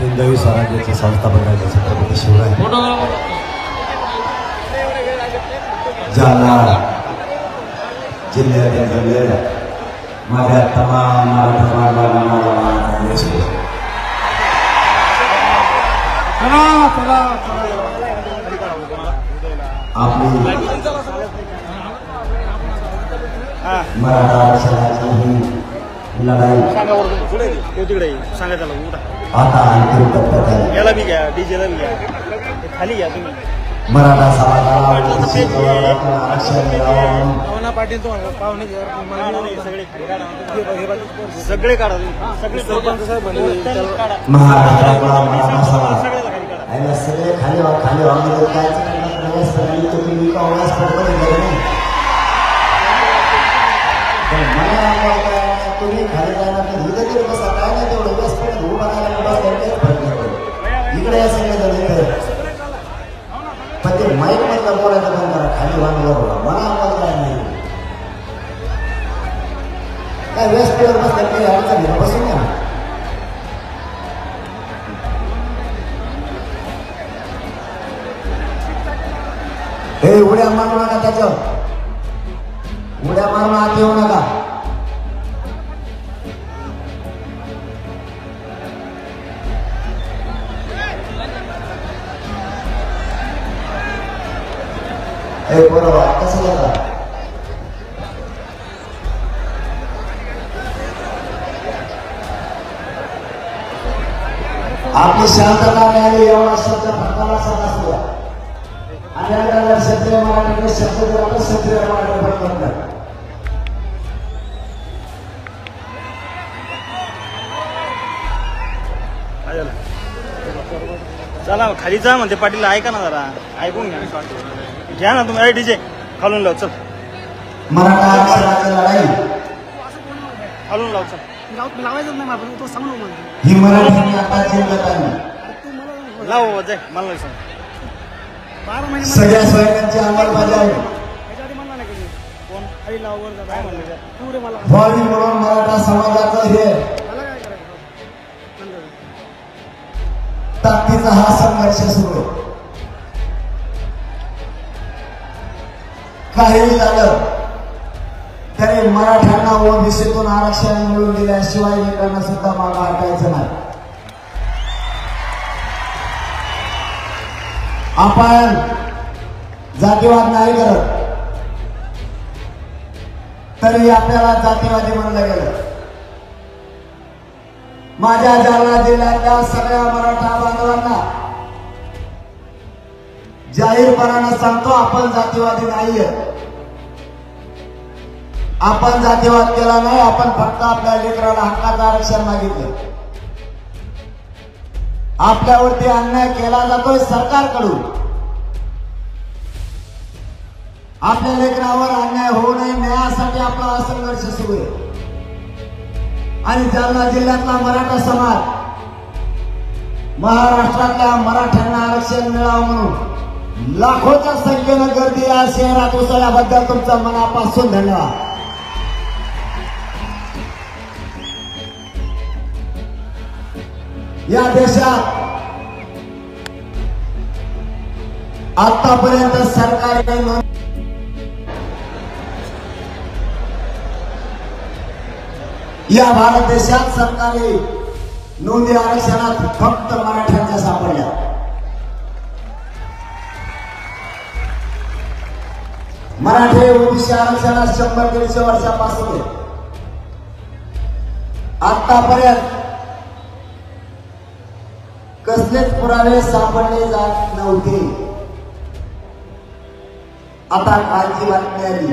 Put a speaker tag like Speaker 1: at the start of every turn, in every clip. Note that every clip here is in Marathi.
Speaker 1: हिंदवी स्वराज्याचे संस्थापक राजे छत्रपती शिवराय जालना जिल्ह्यातील जमलेल्या माझ्या तमाम आपली मराठा आरक्षणाची ही लढाई आता अंतिम टप्प्यात आहे.
Speaker 2: याला बी घ्या, डीजेला बी घ्या, खाली घ्या तुम्ही.
Speaker 1: मराठा समाजाला आरक्षण मिळावं
Speaker 2: सगळे काढा सगळे
Speaker 1: महाराष्ट्रातला मराठा समाज आणि सगळे खाली खाली वागले काय तुम्ही तुम्ही खाली जाणार नाही बसा काय नाही तेवढं व्यासपीठ उभा इकडे या सगळे जण पण ते माईक मधलं बोलायचं बंद करा खाली वांगवर मला आवाज काय नाही काय व्यासपीठावर बसल्या काही अडचण नाही बसून घ्या हे उड्या मारू नका त्याच्यावर उड्या मारून आत येऊ नका हे बरोबर कसं झालं आपली शांतता मिळाली एवढा शब्द भक्ताला समजतो आणि क्षत्रिय मराठीकडे शब्द दिला तर क्षत्रिय मराठी म्हणतात
Speaker 2: चला खाली जा म्हणते पाटील ऐका ना जरा ऐकून घ्या घ्या ना तुम्ही डीजे खालून लाव चल
Speaker 1: मराठा आरक्षणाची लढाई
Speaker 2: खालून लाव चल
Speaker 3: लावायचं नाही आपण तो सांगू
Speaker 1: ही मराठी आता जिंकत आहे
Speaker 2: लाव जाय मला नाही सांग
Speaker 3: 12 महिने
Speaker 1: सगळ्या स्वयंपाकाची अंमलबजावणी
Speaker 3: कोण खाली लाववर जा काय म्हणलं पुरे मला
Speaker 1: व्हावी म्हणून मराठा समाजाचं हे
Speaker 3: मला काय करायचं
Speaker 1: ताकदीचा हा संघर्ष सुरू आहे काही झालं तरी मराठ्यांना ओबीसीतून आरक्षण मिळवून दिल्याशिवाय एकांना सुद्धा मागं हटायचं नाही आपण जातीवाद नाही करत तरी आपल्याला जातीवादी म्हणलं गेलं माझ्या जालना जिल्ह्यातल्या सगळ्या मराठा बांधवांना जाहीरपणानं सांगतो आपण जातीवादी नाहीये आपण जातीवाद केला नाही आपण फक्त आपल्या लेकराला हक्काचं आरक्षण मागितलं आपल्यावरती अन्याय केला जातोय सरकारकडून आपल्या लेकरावर अन्याय होऊ नये न्यायासाठी आपला हा संघर्ष सुरू आहे आणि जालना जिल्ह्यातला मराठा समाज महाराष्ट्रातल्या मराठ्यांना आरक्षण मिळावं म्हणून लाखोच्या संख्येनं गर्दी या शहरात उसळल्याबद्दल तुमचं मनापासून धन्यवाद या देशात आतापर्यंत सरकारी या भारत देशात सरकारी नोंदी आरक्षणात फक्त मराठ्यांच्या सापडल्या मराठी ओबीसी आरक्षणात 100-150 वर्षापासून आतापर्यंत कसलेच पुरावे सापडले जात नव्हते आता कालची बातमी आली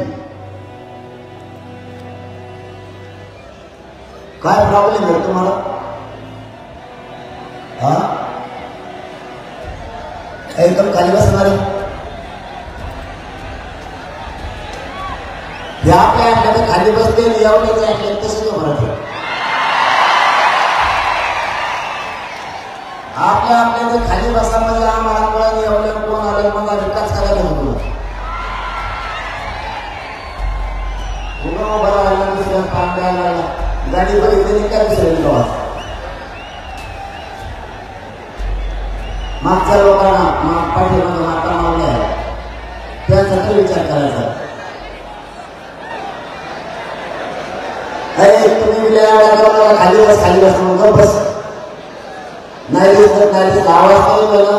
Speaker 1: काय प्रॉब्लेम आहे तुम्हाला हा एकदम खाली बसणार आपल्या खाली बसते एवढे तसेच मराठी आपल्या खाली बसा म्हणजे आम्हाला कळलं एवढं कोण आलं मला विकास करायला नको पुन्हा बरं आलं दुसऱ्या काम द्यायला गाडी बघितली काय विसरेल मागच्या लोकांना पाठीमध्ये माता मावल्या आहे त्याचा विचार करायचा. अरे तुम्ही खाली बस म्हणून बस नाही दिसत नाही दिसत आवाज करून ना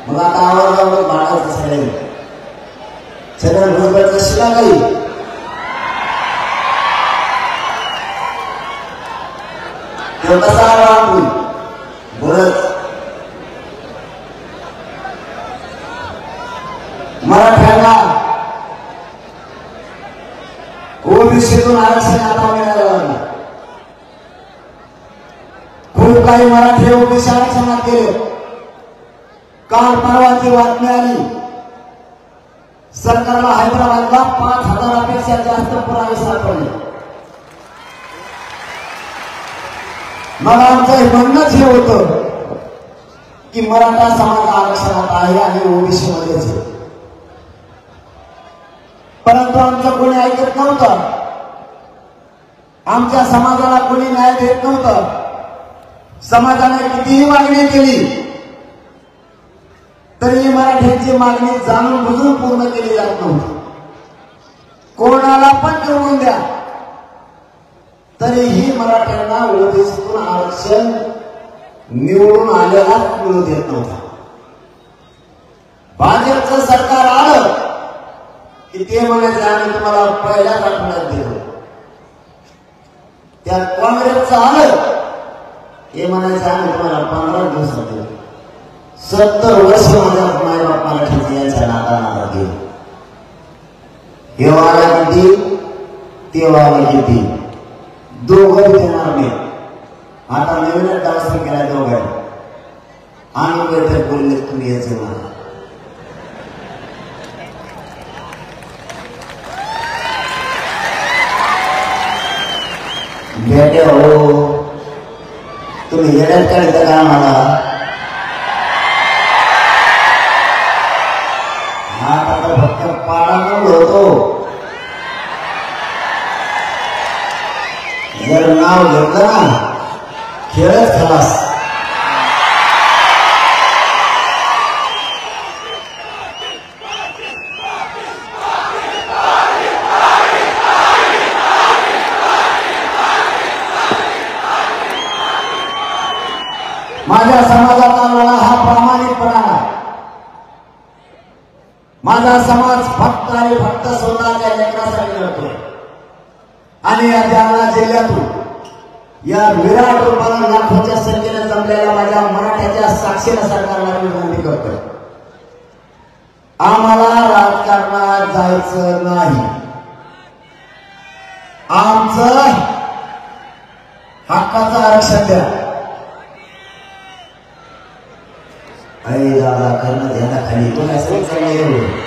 Speaker 1: मग आता आवाजावर बाळाचं सगळं भुजबळचं शिला नाही. तो कसा आवाज बोलत मराठ्यांना ओबीसीतून आरक्षण आता मिळालं. खूप काही मराठी ओबीसी आरक्षणात गेले. काल परवाची बातमी आली सरकारला हैदराबादला 5,000पेक्षा जास्त पुरावे सापडले. मला आमचं म्हणणंच हे होतं की मराठा समाज आरक्षणात आहे आणि ओबीसी मध्येच आहे. परंतु आमचं कोणी ऐकत नव्हतं. आमच्या समाजाला कोणी न्याय देत नव्हतं. समाजाने कितीही मागणी केली तरी मराठ्यांची मागणी जाणून बुजून पूर्ण केली जात नव्हती. कोणाला पण निवडून द्या तरीही मराठ्यांना ओबीसीतून आरक्षण निवडून आलेलाच मिळू देत नव्हता. भाजपचं सरकार आलं की ते म्हणायचे आम्ही तुम्हाला पहिल्याच आठवड्यात दिलं. त्या काँग्रेसचं आलं हे म्हणायचं आम्ही तुम्हाला 15 दिवसात दिलं. 70 वर्ष माझ्या मायबाप मराठीचे यांच्या नादानाला गेले. हे वाला किती ते वाला किती दोघं देणार नाही. आता नवीनच डान्स केला दोघं आणि काहीतरी बोलले तुम्ही यायचं मला बेटे हो तुम्ही येण्यात काढता का मला आता तर फक्त पाडा होतो. जर नाव घेतलं ना खेळच खलास. माझ्या समाजाचा लढा हा प्रामाणिकपणा आहे. माझा समाज फक्त आणि फक्त स्वतःच्या लेकरासाठी लढतोय. आणि या जालना जिल्ह्यातून या विराट रूपानं लाखोच्या संख्येने जमलेल्या माझ्या मराठ्याच्या साक्षीला सरकारला विनंती करतोय. आम्हाला राजकारणात जायचं नाही. आमचं हक्काचं आरक्षण द्या. अरे दादा करणं ध्याना खाली तो काय सांगितलं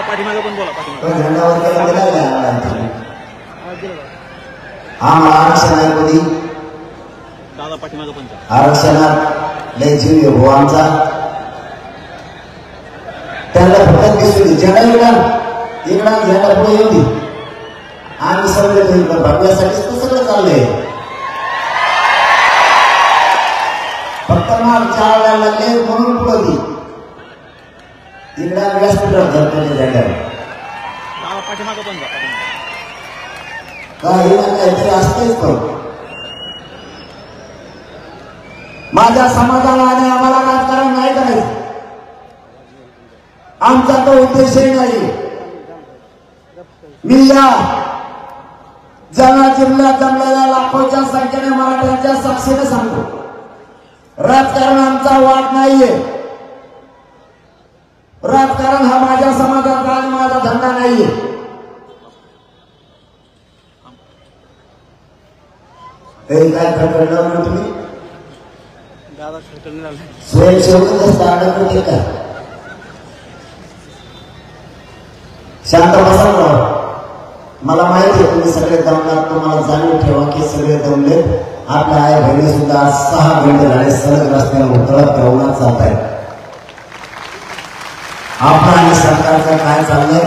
Speaker 2: पाठीमागे पण बोला. पाठीमागे
Speaker 1: झेंडावर केला आम्हाला आरक्षण आहे. कधी
Speaker 2: दादा पाठीमागे पण
Speaker 1: आरक्षणात लय जीव आहे हो आमचा. त्याला फक्त दिसू झेंडा इकडा झेंडा पुढे येऊ दे. आम्ही सगळे बघण्यासाठीच तर सगळं चाललंय. फक्त माल चालवायला लागले म्हणून पुढे दी इकडा व्यासपीठावर धरतो झेंड्यावर
Speaker 2: पाठीमागे पण जा.
Speaker 1: काही ना काहीतरी असतेच. पण माझ्या समाजाला आणि आम्हाला राजकारण नाही करायचं. आमचा तो उद्देशही नाही. मी या जालना जिल्ह्यात जमलेल्या लाखोच्या संख्येने मराठ्यांच्या साक्षीने सांगतो राजकारण आमचा वाट नाहीये. राजकारण हा माझ्या समाजाचा आणि माझा धंदा नाहीये. तरी काय खटकलं म्हणून तुम्ही स्वयंसेवकच अडकते का? शांत बसा. मला माहिती आहे तुम्ही सगळे दमणार. तुम्हाला जाणून ठेवा की सगळे दमले. आपल्या आई बहिणी सुद्धा 6 घंटे झाले सलग रस्त्याला उतरत प्रवणात जात आहेत. आपलं आणि सरकारचं काय चाललंय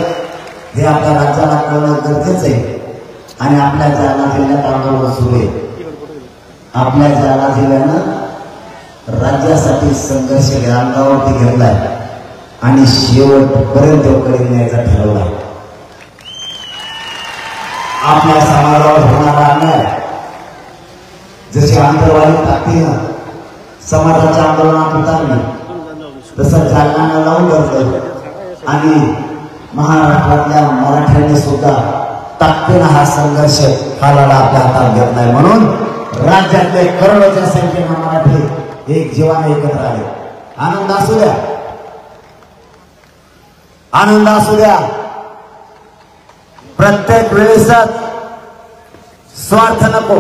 Speaker 1: हे आपल्या राज्याला कळणं गरजेचं आहे. आणि आपल्या जालना जिल्ह्यात आंदोलन सुरू आहे. आपल्या जालना जिल्ह्यानं राज्यासाठी मराठ्यासाठी संघर्ष अंगावरती घेतलाय आणि शेवटपर्यंत कडे न्यायचा ठरवला. आपल्या समाजावर होणारा अन्याय जशी आंतरवाली ताकदीनं समाजाच्या आंदोलनात उतरली तसं जालना लावून धरलं आणि महाराष्ट्रातल्या मराठ्यांनी सुद्धा ताकदीनं हा संघर्ष हा लढा आपल्या हातात घेतलाय. म्हणून राज्यातले करोडोच्या संख्येनं मराठी एक जीवाने एकत्र आले. आनंद असू द्या, आनंद असू द्या. प्रत्येक वेळेसच स्वार्थ नको.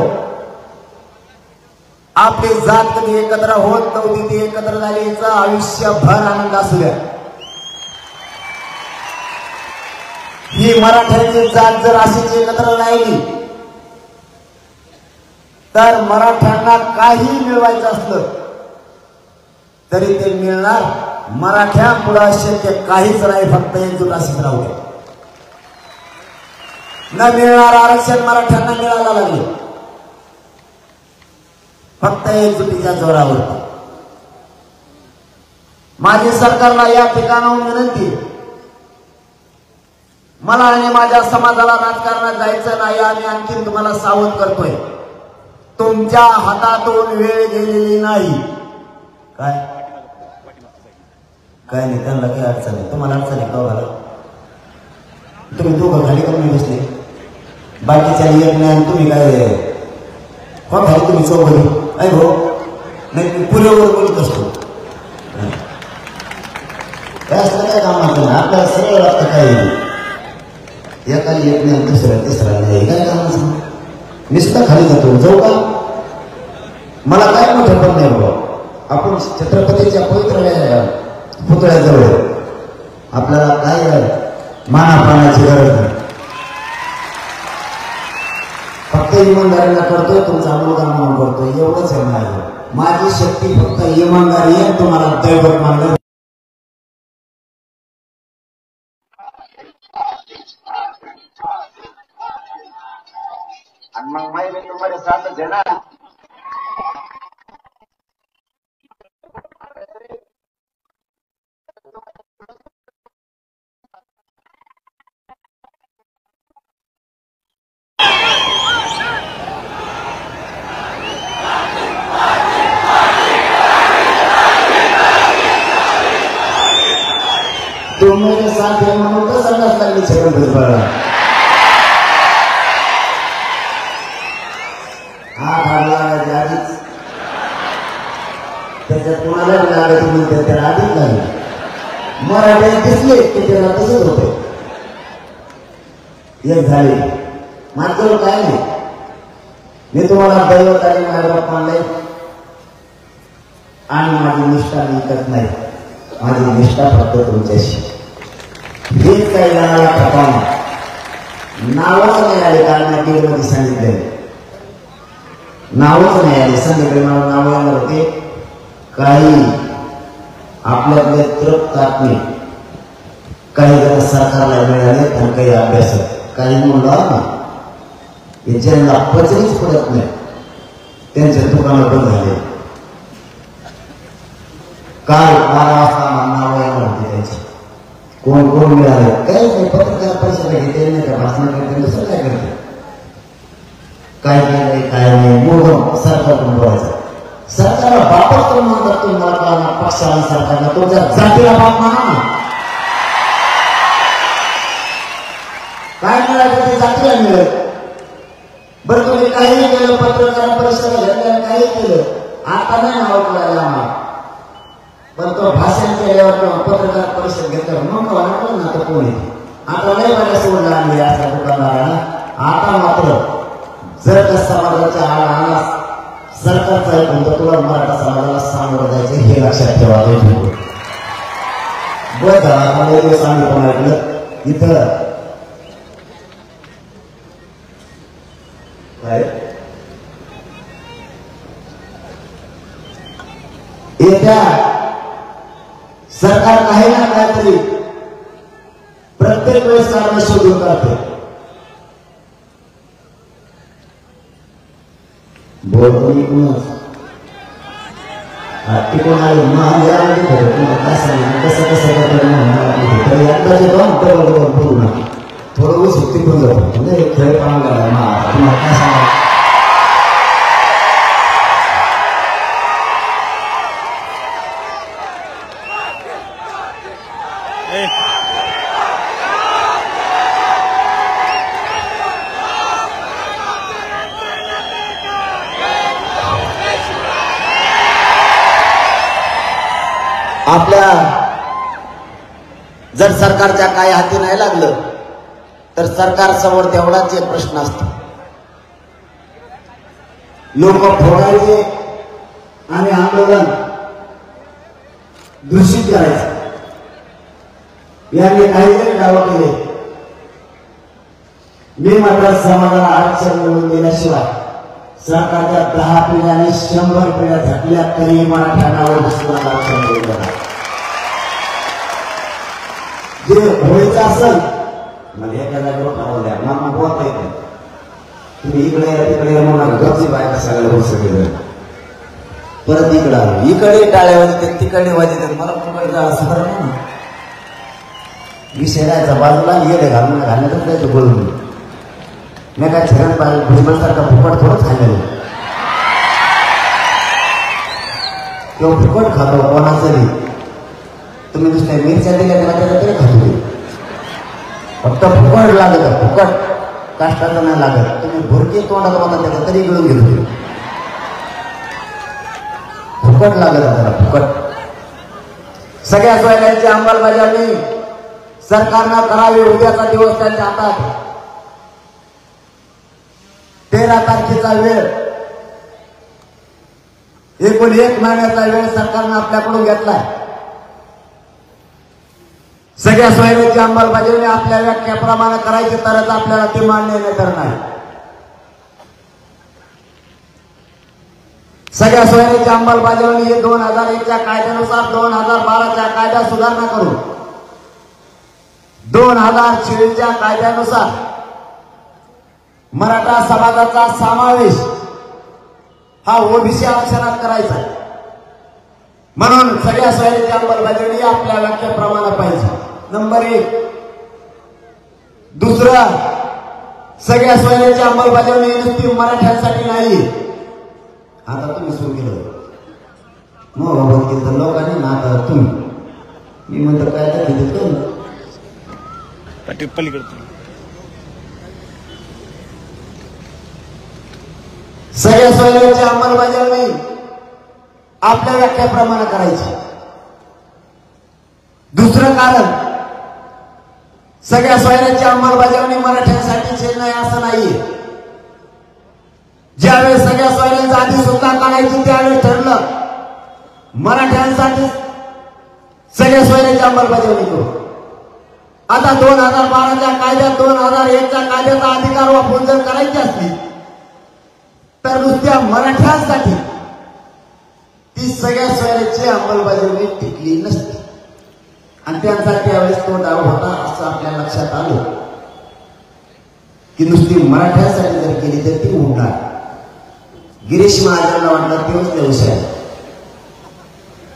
Speaker 1: आपली जात कधी एकत्र होत नव्हती, ती एकत्र झाली. आयुष्यभर आनंद असू द्या. ही मराठ्यांची जात जर अशीच एकत्र राहिली तर मराठ्यांना काही मिळवायचं असलं तरी ते मिळणार. मराठ्यांपुढे शक्य काहीच नाही, फक्त एकजूट अशीच राहू दे. न मिळणार आरक्षण मराठ्यांना मिळायला लागले फक्त एकजुटीच्या जोरावर. माझी सरकारला या ठिकाणाहून विनंती, मला आणि माझ्या समाजाला राजकारणात जायचं नाही. आम्ही आणखी तुम्हाला सावध करतोय, तुमच्या हातातून वेळ गेलेली नाही. काय काय नाही, त्यांना काही अडचण नाही. तुम्हाला अडचण आहे का मला? तुम्ही दोघं खाली कमी बसले, बाकीच्या येत नाही. तुम्ही काय कोण खाली? तुम्ही चौघडी ऐक हो, नाही पुरेवर बोलत असतो. काय असलं काय काम असतं आपल्याला सगळं लागतं. काय एका येत नाही, दुसऱ्या तिसऱ्या नाही. काय काम नुसतं खाली जातो. जाऊ का? मला काय मोठं पण नाही बाबा. आपण छत्रपतीच्या पवित्र पुतळ्याजवळ आपल्याला काय मानापानाची गरज नाही. फक्त इमानदारीला करतोय, तुमचा मुलगा म्हणून करतोय, एवढंच आहे माझं. माझी शक्ती फक्त इमानदारी आहे. तुम्हाला दैवत मानलं. आणि मग माहिती तुम्हाला साथच आहे ना. तुम मेरे साथ है म्हणून तर संघर्ष लागली छत्रपती पडला. हा काढला आधीच त्याच्यात कोणाला लागत म्हणते त्याला आधीच लागली. मराठ्यात दिसले की त्याला तसंच होतं. एक झाले माझं काय नाही. मी तुम्हाला दैवत आणि मायबाप मानले आणि माझी निष्ठा मी विकत नाही. माझी निष्ठा फक्त तुमच्याशी. हेच काही जणाला प्रथम नावच नाही आले, कारण मध्ये सांगितले नावच नाही आले. सांगितले मला नाव येणार होते. काही आपल्यातले तृप्त आत्मे, काही जण सरकारला मिळाले आणि काही अभ्यास, काही म्हणलं ज्यांना पचनीच पडत नाही त्यांचे दुकानं बंद झाले. काल 12 वाजता नाव येणार होते त्यांची. कोण कोण मिळाले काही नाही. पत्रकार परिषद घेते नाही का, भाषण करते, दुसरं काय करते, काय केलंय काय नाही. मूळ सरकारकडून बोलायचं. सरकारला बापच तो म्हणतात. तुम्हाला पक्षाला सरकारला तुमच्या जातीला बाप म्हणा ना. काय मिळालं ते जातीला मिळेल. बरं तुम्ही काही केलं, पत्रकार परिषद घेतल्या, काही केलं, आता नाही नाव कळायला आम्हाला. पण तो भाषण केल्यावर किंवा पत्रकार परिषद घेतल्यावर मग वाटलं ना तर कोण येते. आता नाही बऱ्याच सोडला आम्ही या दुकानदाराला. आता मात्र जर का समाजाच्या आड आला सरकारचा एक म्हणतो तुला मराठा समाजाला सामोरं जायचं हे लक्षात ठेवा. बरं झाला मला दिवस आम्ही पण ऐकलं इथं काय येत्या सरकार काही ना काहीतरी प्रत्येक वेळेस कारण शोधून काढते. बोलतो मी कुणाच तिकडून आले काय सांगितलं कसं कसं करतो एकदाचे दोन बोलू ना थोडं सुट्टी पण जातो म्हणजे खेळ काम करायला तुम्हाला काय सांगा आपल्या जर सरकारच्या काही हाती नाही लागलं तर सरकारसमोर तेवढाच एक प्रश्न असतो लोक फोडायचे आणि आंदोलन दूषित करायचं यांनी काही दावा केले मी मात्र समाजाला आरक्षण मिळवून दिल्याशिवाय सरकारच्या 10 पिढ्या आणि 100 पिढ्या झाकल्या तरी मराठ्यांवर दुसऱ्याला आरक्षण मिळवून देणार जे व्हायचं असेल म्हणजे एका जागेवर ठरवलंय मला बोलता येत नाही तुम्ही इकडे तिकडे म्हणून गपची बायका सगळ्या गोष्ट केलं परत इकडं आलो इकडे टाळ्या वाजते तिकडे वाजते मला पुढे जा असं बरं नाही ना विषय राहायचा बाजूला येडे घालून घालण्यातच जायचं बोलून मी काय छरण पाहिजे भुजबळसारखा फुकट थोडंच खाल्लेलं किंवा फुकट खातो कोणाचंही तुम्ही दुसऱ्या मिरच्या दिल्या त्याला त्याला तरी खातो फक्त फुकट लागत फुकट काष्टाचं नाही लागत तुम्ही भुरकी तोंडाला होता त्याचा तरी गिळून घेतो फुकट लागत त्याला फुकट सगळ्या सोयऱ्यांची अंमलबजावणी सरकारनं करावी उद्याचा दिवस त्यांच्या हातात 13 तारखेचा वेळ एकूण 1 महिन्याचा वेळ सरकारनं आपल्याकडून घेतलाय सगळ्या सोयऱ्यांची अंमलबजावणी आपल्या व्याख्याप्रमाणे करायची तरच आपल्याला ती मान्य नाही तर नाही सगळ्या सोयऱ्यांची अंमलबजावणी ही 2001च्या कायद्यानुसार 2012च्या कायद्यात सुधारणा करून 2024च्या कायद्यानुसार मराठा समाजाचा समावेश हा ओबीसी आरक्षणात करायचा म्हणून सगळ्या सोयऱ्यांची अंमलबजावणी आपल्या व्याख्याप्रमाणे पाहिजे नंबर 1 दुसरं सगळ्या सोयऱ्यांची अंमलबजावणी नुसती मराठ्यांसाठी नाही आता तुम्ही सुरू केलं मग केलं लोकांनी ना आता तुम्ही मी म्हणतो काय तर
Speaker 2: पलीकडे
Speaker 1: सगळ्या सोयऱ्यांची अंमलबजावणी आपल्या व्याख्याप्रमाणे करायची दुसरं कारण सगळ्या सोयऱ्यांची अंमलबजावणी मराठ्यांसाठीच नाही असं नाही ज्यावेळेस सगळ्या सोयऱ्यांचा आधी सुद्धा काढायची त्यावेळेस ठरलं मराठ्यांसाठी सगळ्या सोयऱ्यांची अंमलबजावणी करू आता 2012च्या कायद्यात 2001च्या कायद्याचा अधिकार वापरून जर करायची असली तर नुसत्या मराठ्यांसाठी ती सगळ्या सोयऱ्यांची अंमलबजावणी टिकली नसती आणि त्यांचा त्यावेळेस तो डाव होता असं आपल्या लक्षात आलं की नुसती मराठ्यांसाठी जर केली तर ती उडणार गिरीश महाराजांना वाटलं तेच व्यवसाय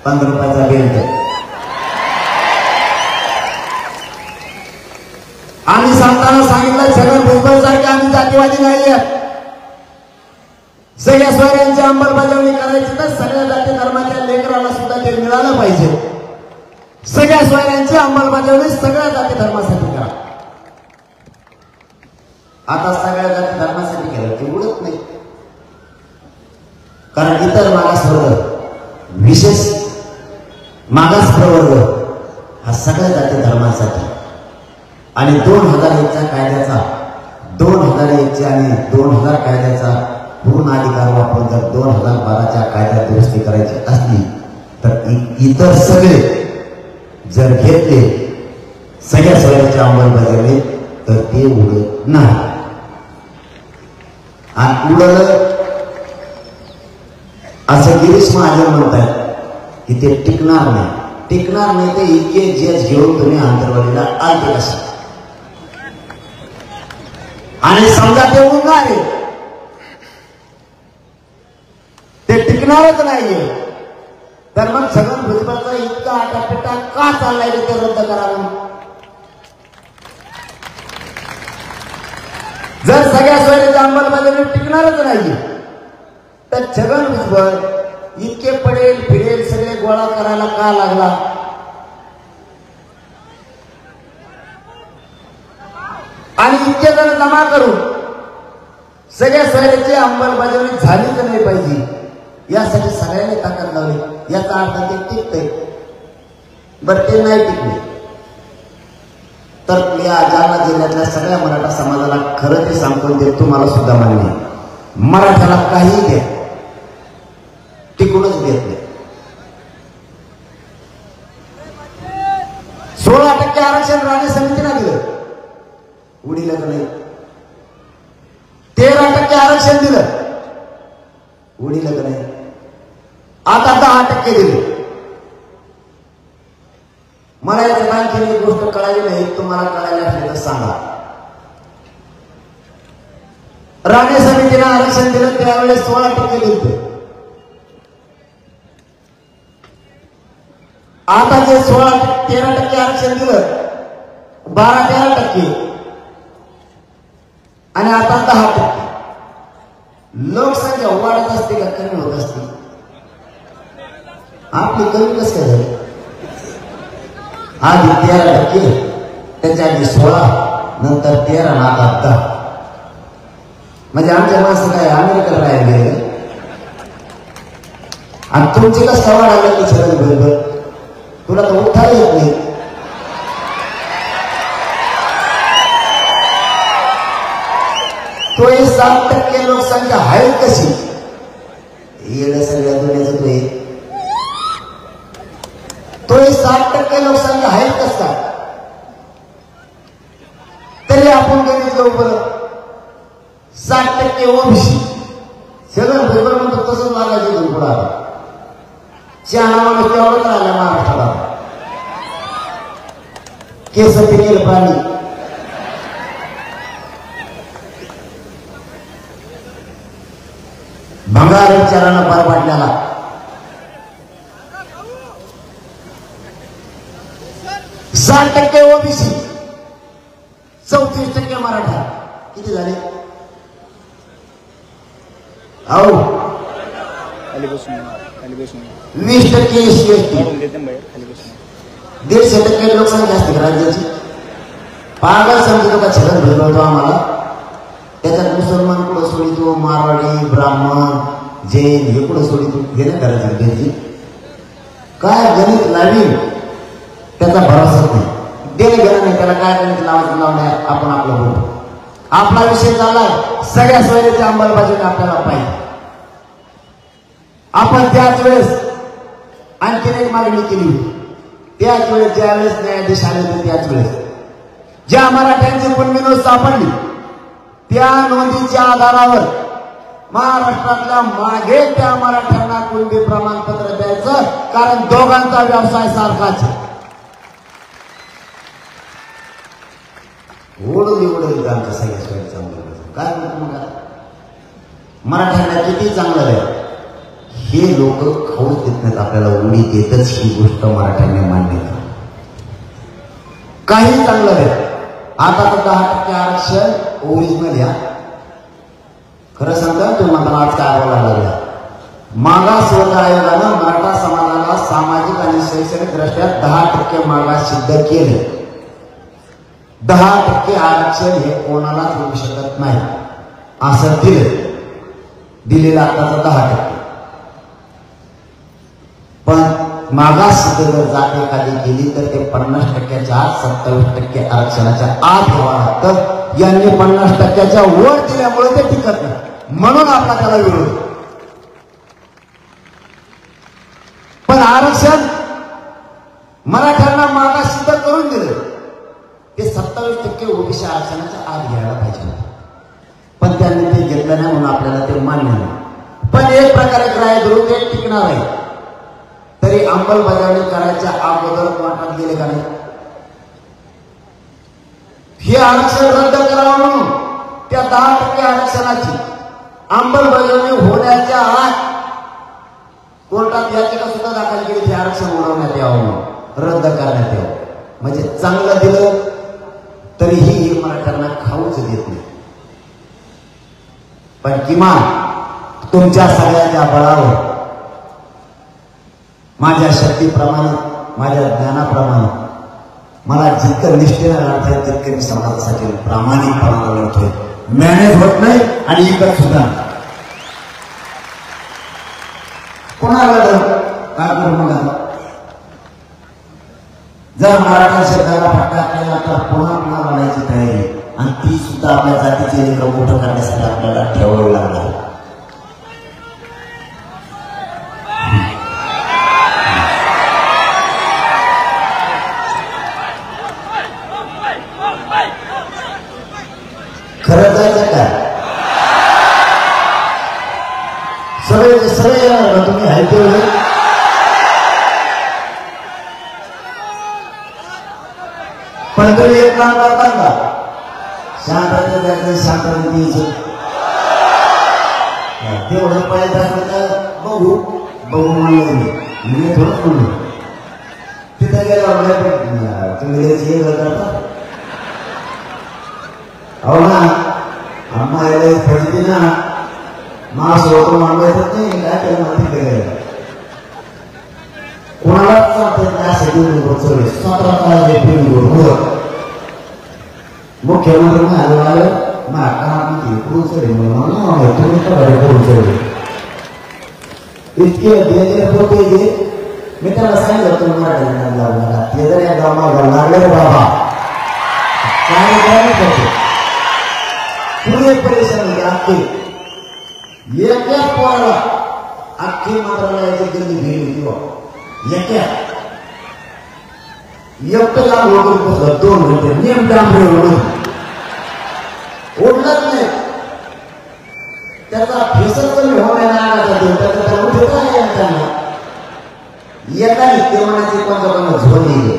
Speaker 1: 15 रुपयाचा बेल्ट आम्ही सांगताना सांगितलं छगन भुजबळ सारखे आम्ही जातीवादी नाहीये सगळ्या सोयऱ्यांची अंमलबजावणी करायची तर सगळ्या जाती धर्माच्या लेकराला सुद्धा ते मिळालं पाहिजे सगळ्या सोयऱ्यांची अंमलबजावणी सगळ्या जाती धर्मासाठी करा आता सगळ्या जाती धर्मासाठी केलं ते उडत नाही कारण इतर मागासवर्ग विशेष मागास प्रवर्ग हा सगळ्या जाती धर्मासाठी आणि 2001च्या कायद्याचा 2001च्या आणि 2000 कायद्याचा पूर्ण अधिकार वापरून जर 2012च्या कायद्यात दुरुस्ती करायची असली तर इतर सगळे जर घेतले सगळ्या सोयऱ्यांच्या अंमलबजावणी तर ते उडत नाही आणि उडलं असं गिरीश महाजन म्हणतात की ते टिकणार नाही ते इतके जज घेऊन तुम्ही आंतरवाडीला आलते कशा आणि समजा ते उडणार ते टिकणारच नाहीये तर मग छगन भुजबळचा इतका आटापिटा का चाललाय ते रद्द करावं? जर सगळ्या सोयीची अंमलबजावणी टिकणारच नाही तर छगन भुजबळ इतके पडेल फिरेल सगळे गोळा करायला का लागला? आणि इतके जण जमा करून सगळ्या सोयीची अंमलबजावणी झाली तर नाही पाहिजे यासाठी सगळ्यांनी ताकद लावली. याचा अर्थ ते टिकते. बरं ते नाही टिकले तर या जालना जिल्ह्यातल्या सगळ्या मराठा समाजाला खरं ते सांगून देत तुम्हाला सुद्धा मान्य आहे, मराठ्याला काही द्या टिकूनच देत नाही. 16% आरक्षण राणे समितीला दिलं, उडीलं का नाही? 13% आरक्षण दिलं, उडीलं का नाही? आता 10% दिले. मला याच्यात आणखी एक गोष्ट कळाली नाही, तुम्हाला कळायला असली तर सांगा. राणे समितीनं आरक्षण दिलं त्यावेळेस 16% दिलं. आता जे 13% आरक्षण दिलं 12-13% आणि आता 10%. लोकसंख्या वाढत असते का कमी होत असते? आपली कमी कसं काय झाली? आधी 13%, त्याच्या आधी 16, नंतर 13 आणि आता 10. म्हणजे आमच्या माणसं काय अमेरिकेला राहायला गेले आणि तुमची कसं काय वाढायला की छगन भुजबळ? तुला तर उठा येत नाही. तो 7% लोकसंख्या आहे कशी? येणं सगळ्या दुनियाचं तो 7% लोकसंख्या आहे कसा? तरी आपण गणित घेऊ बरं. 60% ओबीसी. छगन भुजबळ म्हणतो तसंच मागायचे दोन पुढे आता शहाणा माणूस तेवढंच राहिला महाराष्ट्राला. केस पिकेल पाणी. भंगार विचारानं पार पाडल्याला 60% ओबीसी, 34% मराठा. किती झाले? अहो 20% एसटी एसटी. 150% लोकसंख्या असते राज्याची. पागल समजतो का छगन भुजबळ आम्हाला? त्याच्यात मुसलमान कुठं सोडितो, मारवाडी, ब्राह्मण, जैन हे कुठं सोडितो? हे नाही करायचं घ्यायची. काय गणित लावीन त्याचा भरोसा नाही. देणे घेणं नाही, त्याला काय गणित लावायचं लावण्या आपण आपलं बोलतो. आपला विषय चाललाय सगळ्या सोयीची अंमलबजावणी आपल्याला पाहिजे. आपण त्याच वेळेस आणखीन एक मागणी केली होती. त्याच वेळेस ज्यावेळेस न्यायाधीश आले होते त्याच वेळेस ज्या मराठ्यांची पुनविनोद सापडली त्या नोंदीच्या आधारावर महाराष्ट्रातल्या मागे त्या मराठ्यांना कुणबी प्रमाणपत्र द्यायचं, कारण दोघांचा व्यवसाय सारखाच. ओढून आमच्या सगळ्या सोयीचा काय म्हणतो मग मराठ्यांना किती चांगलं आहे हे लोक खाऊच देत नाहीत आपल्याला. उडी देतच ही गोष्ट मराठ्यांनी मान्य करा. काही चांगलं आहे. आता तर 10% आरक्षण ओरिजिनल या. खरं सांगता तुम्ही मला आज काय बोलायला लागला? मागासवर्ग आयोगानं मराठा समाजाला सामाजिक आणि शैक्षणिक दृष्ट्या 10% मागास सिद्ध केले. 10% आरक्षण हे कोणालाच होऊ शकत नाही असं दिलेलं आताचं 10%. पण मागास जर जात एखादी केली तर ते 50%च्या आत 27% आरक्षणाच्या आत व्हावं लागतं. यांनी 50%च्या वर दिल्यामुळे ते टिकत नाही, म्हणून आपला त्याला विरोध. पण आरक्षण मराठ्यांना मागास सिद्ध करून दिलं ते 27% ओबीसी आरक्षणाच्या आत घ्यायला पाहिजे. पण त्यांनी ते घेतलं नाही म्हणून आपल्याला ते मान्य नाही. पण एक प्रकारे ग्राह्य धरून ते टिकणार आहे. तरी अंमलबजावणी करायच्या अगोदर कोर्टात गेले का नाही? हे आरक्षण रद्द करावं म्हणून त्या 10% आरक्षणाची अंमलबजावणी होण्याच्या आत कोर्टात याचिका सुद्धा दाखल केली की आरक्षण उडवण्यात यावं, रद्द करण्यात यावं. म्हणजे चांगलं दिलं तरीही हे मराठ्यांना खाऊच देत नाही. पण किमान तुमच्या सगळ्याच्या बळावर, माझ्या शक्तीप्रमाणे, माझ्या ज्ञानाप्रमाणे मला जितकं निष्ठेनं लढता येईल तितकं मी समाजासाठी प्रामाणिकपणानं लढतोय. मॅनेज होत नाही आणि इकडे सुद्धा कोणाला काय करू मग. जर मराठा शब्दाला फटका केला तर पुन्हा लढायची तयारी, आणि ती सुद्धा आपल्या जातीचे लेकर मोठं करण्यासाठी आपल्याला ठेवावं लागणार. खरं जायचं काय सगळे सगळे येणार का तुम्ही ऐकलं. पण तरी एक काम करता का, शांततेत जायचं, शांततेत यायचं. तेवढं पाहिजे असलं तर बघू बघू म्हणलं मी थोडंच म्हणलो. तिथे गेल्यावर तुम्ही हे करता. हो ना, आम्हा यायला फजती ना मास होतो मांडायचं नाही. काय केलं माहिती गेलं कोणालाच त्यासाठी मुख्यमंत्री आलं इतके होते मी त्याला सांगितलं तुम्हाला ते जर या गावाला लागले बाबा काय पुढे परेशानी अख्खी एका पोराला अख्खी मात्राला याची गर्दी भेट किंवा एका एकटं वगैरे बसलं 2 घंटे नेम डांबरे ओढलंच नाही. त्याचा फेसच कमी होण्याला त्याचा उठे काय त्यांना एकाने ते म्हणायचे कोणत्या झोन येईल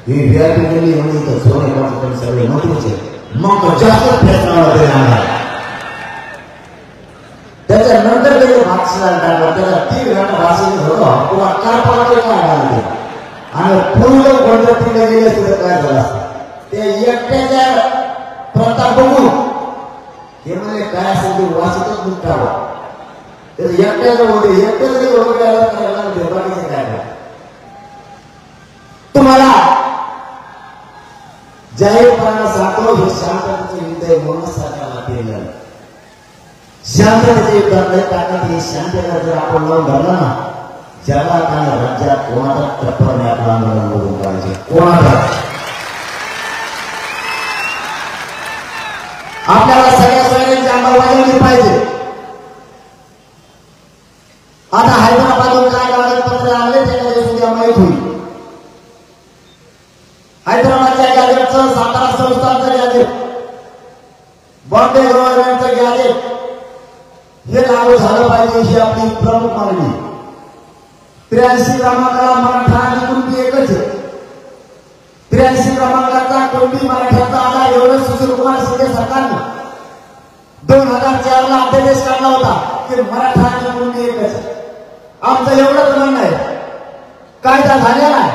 Speaker 1: ही व्यापी गेली म्हणजे तर झोन येण्याचं सगळे महत्वाचे. मग जास्त फेसला त्याच्यानंतर त्याचे भाषणाला टाकलं त्याला 3 घंटा भाषण होतं किंवा काय पडते काय घालते आणि पूर्ण पंढरपूरला गेले तिथं काय झालं ते एकट्याच्या प्रताप बघून हे म्हणजे काय असेल ते वाचतच मुक्तावं त्याचं एकट्याचं होते एकट्याच बाकीचं काय तुम्हाला जाहीरपणाला सांगतो हे शांततेचं युद्ध आहे म्हणून सरकारला केलं. शांततेचे युद्धात नाही ताकद हे शांतता जर आपण लावून धरला ना जगात आणि राज्यात कोणाचा टप्पर नाही आपलं आंदोलन बघून पाहिजे. कोणाचा आपल्याला सगळ्या सोयऱ्यांची अंमलबजावणी पाहिजे. आता हैदराबादहून काय कागदपत्र आले त्याच्या सुद्धा माहीत होईल. हैदराबादच्या गॅजेटचं, सातारा संस्थानचं गॅजेट, बॉम्बे गव्हर्नमेंटचं गॅजेट हे लागू झालं पाहिजे ही आपली प्रमुख मागणी. 83 क्रमांकाला मराठा आणि कुणबी एकच आहे. 83 क्रमांकाचा कुणबी मराठ्याचा आधार एवढं सुशीलकुमार शिंदे सरकारने 2004 ला अध्यादेश काढला होता की मराठा आणि कुणबी एकच. आमचं एवढंच म्हणणं आहे कायदा झालेला आहे,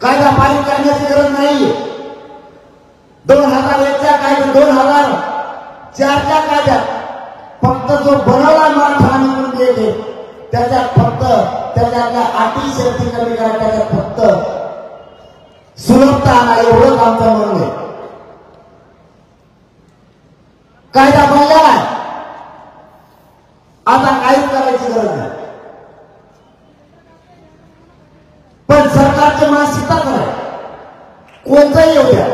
Speaker 1: कायदा पारित करण्याची गरज नाही. 2001च्या कायदा 2004च्या कायद्यात फक्त जो बनवला मराठा आणि कुणबी एक आहे त्याच्यात फक्त त्याच्यातल्या अटी शक्ती कमी करा, त्याच्यात फक्त सुलभता आणा एवढंच आमचं म्हणणं आहे. कायदा बनलेला आहे आता काहीच करायची गरज नाही. पण सरकारची मानसिकता काय कोणतंही येऊ द्या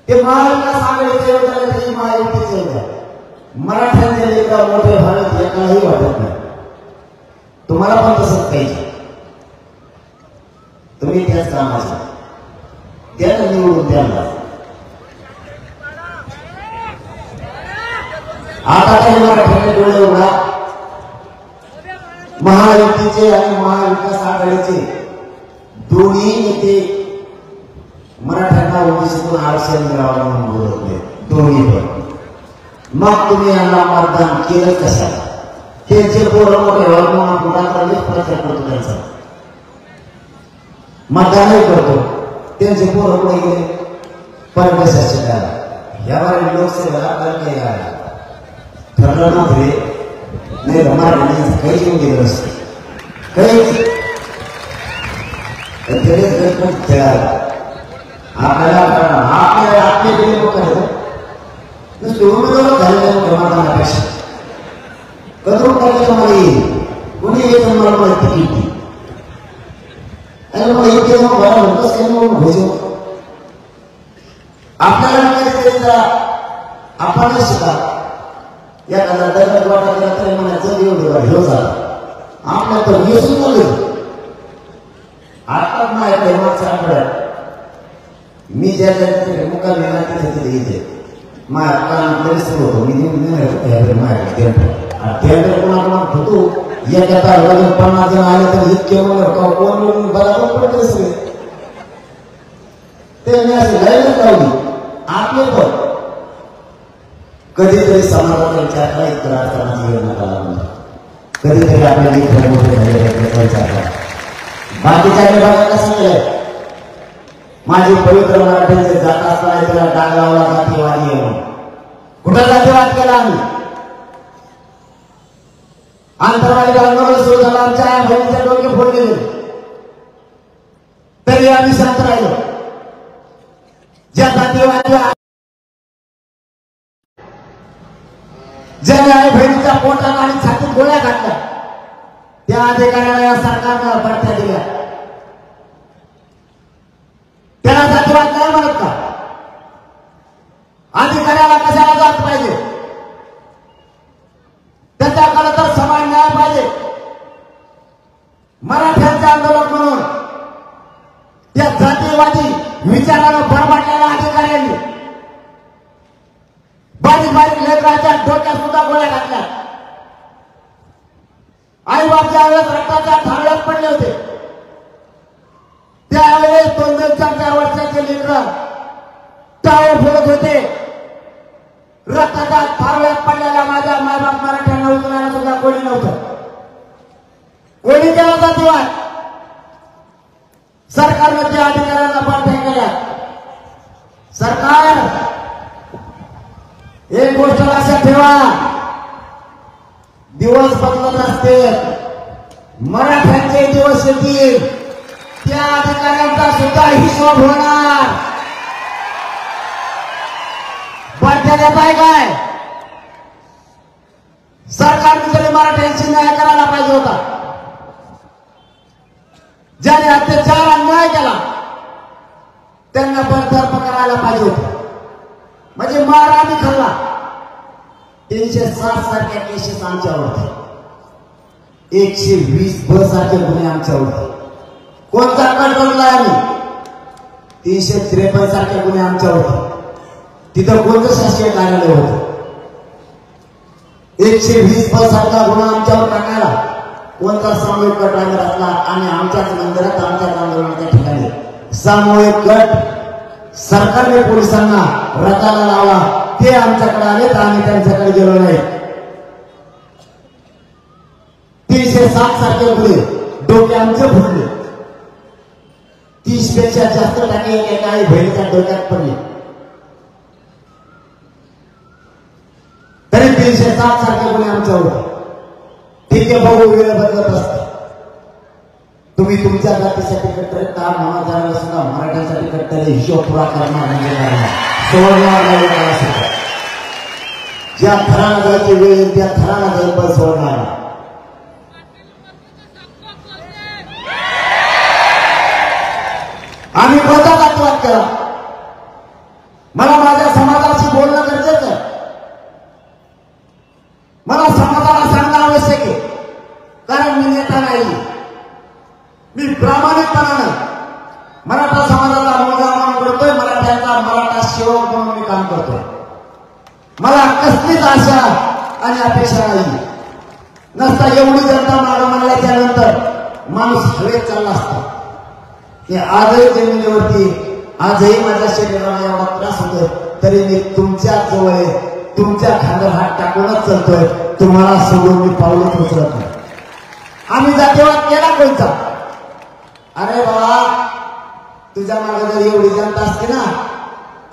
Speaker 1: ते महाविकास आघाडीचे येऊ द्या तरी महायुतीचे येऊ द्या मराठ्यांचे लेकर मोठे व्हावे एकालाही वाटत नाही. तुम्हाला पण तसंच पाहिजे. तुम्ही त्याच कामाचे त्याला निवडून द्यायला. आता काही मराठ्यांनी डोळे उघडा. महायुतीचे आणि महाविकास आघाडीचे दोन्ही नेते मराठ्यांना ओबीसीतून आरक्षण मिळावं म्हणून बोलत नाही दोन्ही पण. मग तुम्ही यांना मतदान केलं कशाला त्यांचे पोरं मोठे म्हणून आपण प्रचार करतो त्यांचा मतदानही करतो. त्यांचे पोरं पुढे गेले परदेशात शिकायला. यावर लोकसेवेला ठरलं नव्हते नाही मराठी काहीच येऊन गेलं असतं काहीच आपल्याला आपले लोक झालेपेक्षा कदरून टाकायचं मला येईल कोणी येतं मला माहिती किती मला इथे बरा होतच काही म्हणून घोषव आपल्याला काय आपण शिका एखादा दगड वाटा केला तरी म्हणायचं एवढं घेऊ झाला आपल्या तर येसून झालं. आता माझ्या मागच्या आठवड्यात मी ज्या मुकामी येणार तिथे येते माझ्या कानात सुरू होतो मी माझ्या कोणाला होतो एका तारखेला 50 जण आले तर इतके म्हणलं कोण बरोबर पडते सगळे ते मी असं लाईनच लावली आपले पण कधीतरी समाजाचा विचार करा इतर अडचणाची वेळ नका लागून कधीतरी आपल्या लेखन मोठे झाले विचार करा. बाकीच्या बघा कसं केलंय माझी पवित्र मराठीचे जात असताना त्याला डाग लावला जातीवादी म्हणून कुठं जातीवाद केला आम्ही आंतरवादी आंदोलन सुरू झालं आमच्या बहिणीच्या डोके फोडले गेले तरी आम्ही शांत राहिलो. ज्या जातीवादी ज्याने आई बहिणीच्या पोटात आणि छातीत गोळ्या घातल्या त्या अधिकाऱ्याला या सरकारनं बढत्या दिल्या त्याला जातीवाद नाही म्हणत का? अधिकाऱ्याला कशाला जात पाहिजे त्याच्याकडे तर समान न्याय पाहिजे. मराठ्यांचे आंदोलन म्हणून त्या जातीवादी विचारानं बरबाटलेल्या अधिकाऱ्यांनी बारीक बारीक लेकराच्या डोक्यात सुद्धा गोळ्या घातल्या. आई बाप ज्यावेळेस रक्ताच्या थांबड्यात पडले होते त्यावेळेस 2-4 वर्षाचे लेकर टावर फोडत होते. रक्ताच्या थांबड्यात पडलेल्या माझ्या मायबाप मराठ्यांना उचलायला सुद्धा कोणी नव्हतं. कोणी केला जातीवाद? सरकारनं त्या अधिकाऱ्यांना पाठवण्या केल्या. सरकार एक गोष्ट लक्षात ठेवा दिवस बदलत असते मराठ्यांचे दिवस येतील त्या अधिकाऱ्यांचा सुद्धा हिशोब होणार. बढत्या देत आहे काय? सरकारने तरी मराठ्यांची न्याय करायला पाहिजे होता. ज्याने अत्याचार अन्याय केला त्यांना बरतर्फ करायला पाहिजे होतं. म्हणजे मार आम्ही खाल्ला. 360 सारख्या केसेस आमच्यावर होते. 120 सारखे गुन्हे आमच्यावर होते. कोणता कंट्रोलला आम्ही 353 सारखे गुन्हे आमच्यावर होते. तिथं कोणतं शासकीय कार्यालय होतं? 120 सारखा गुन्हा आमच्यावर टाकायला कोणता सामूहिक कट आम्ही असला आणि आमच्याच मंदिरात आमच्याच आंदोलनाच्या ठिकाणी सामूहिक कट सरकारने पोलिसांना रचायला लावला. ते आमच्याकडे आले तर आम्ही त्यांच्याकडे गेलो नाही. 360 सारखे गुन्हे डोके आमचे फुटले. 30 पेक्षा जास्त टाके एका आई बहिणीच्या डोक्यात पडले. तरी 360 सारखे गुन्हे आमच्यावर. ठीक आहे बघू वेळ बदलत असते. तुम्ही तुमच्या जातीसाठी कट्टर काम नावाचा सुद्धा मराठ्यांसाठी कट्टर हिशोब पुरा करणार म्हणजे सोडणार नाही. ज्या थराला जायची वेळ येईल त्या थराला जाईल पण सोडणार. आम्ही कोणता जातीवाद केला? मला माझ्या समाजाशी बोलणं गरजेचं आहे. मला समाजाला सांगणं आवश्यक आहे. कारण मी नेता नाही, मी प्रामाणिकपणानं मराठा समाजाचा मुलगा म्हणून करतोय. मराठ्यांचा मराठा सेवक म्हणून मी काम करतोय. मला कसलीच आशा आणि अपेक्षा नाही. नसता एवढी जनता मागं म्हणल्याच्या नंतर माणूस हवेत चालला असता. की आजही जमिनीवरती आजही माझ्या शरीराला एवढा त्रास होतोय तरी मी तुमच्या जवळ तुमच्या खांद्यावर हात टाकूनच चालतोय. तुम्हाला सोडून मी पाऊलच उचलत नाही. आम्ही जातीवाद केला कोणता? अरे बाबा, तुझ्या मागे जर एवढी जनता असते ना